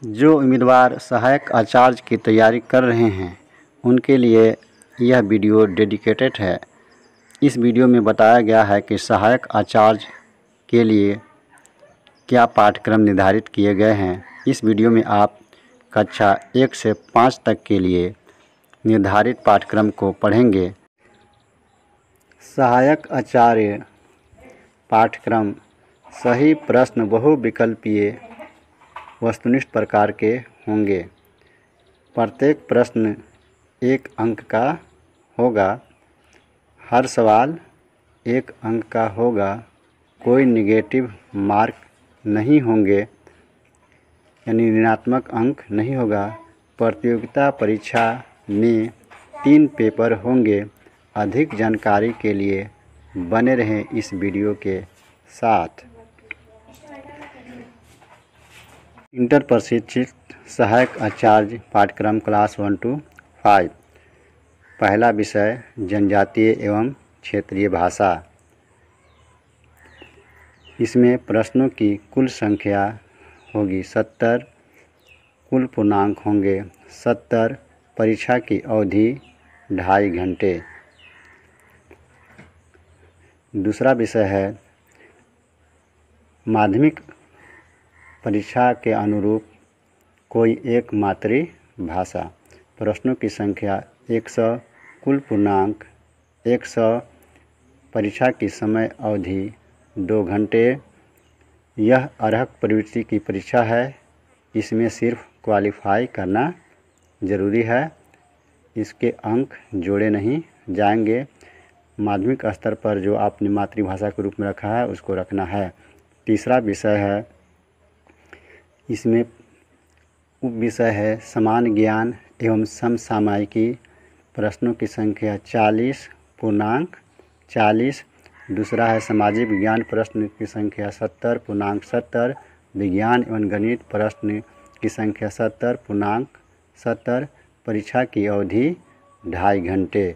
जो उम्मीदवार सहायक आचार्य की तैयारी कर रहे हैं उनके लिए यह वीडियो डेडिकेटेड है। इस वीडियो में बताया गया है कि सहायक आचार्य के लिए क्या पाठ्यक्रम निर्धारित किए गए हैं। इस वीडियो में आप कक्षा 1 से 5 तक के लिए निर्धारित पाठ्यक्रम को पढ़ेंगे। सहायक आचार्य पाठ्यक्रम सही प्रश्न बहुविकल्पीय वस्तुनिष्ठ प्रकार के होंगे। प्रत्येक प्रश्न 1 अंक का होगा। हर सवाल 1 अंक का होगा। कोई नेगेटिव मार्क नहीं होंगे, यानी ऋणात्मक अंक नहीं होगा। प्रतियोगिता परीक्षा में 3 पेपर होंगे। अधिक जानकारी के लिए बने रहें इस वीडियो के साथ। इंटर प्रशिक्षित सहायक आचार्य पाठ्यक्रम क्लास 1 to 5। पहला विषय जनजातीय एवं क्षेत्रीय भाषा। इसमें प्रश्नों की कुल संख्या होगी 70। कुल पूर्णांक होंगे 70। परीक्षा की अवधि 2.5 घंटे। दूसरा विषय है माध्यमिक परीक्षा के अनुरूप कोई एक मातृभाषा। प्रश्नों की संख्या 100। कुल पूर्णांक 100। परीक्षा की समय अवधि 2 घंटे। यह अर्हक प्रवृत्ति की परीक्षा है। इसमें सिर्फ क्वालिफाई करना ज़रूरी है। इसके अंक जोड़े नहीं जाएंगे। माध्यमिक स्तर पर जो आपने मातृभाषा के रूप में रखा है उसको रखना है। तीसरा विषय है, इसमें उप विषय है समान ज्ञान एवं समसामयिकी। प्रश्नों की संख्या 40। पूर्णांक 40। दूसरा है सामाजिक विज्ञान। प्रश्न की संख्या 70। पूर्णांक 70। विज्ञान एवं गणित प्रश्न की संख्या 70। पूर्णांक 70। परीक्षा की अवधि 2.5 घंटे।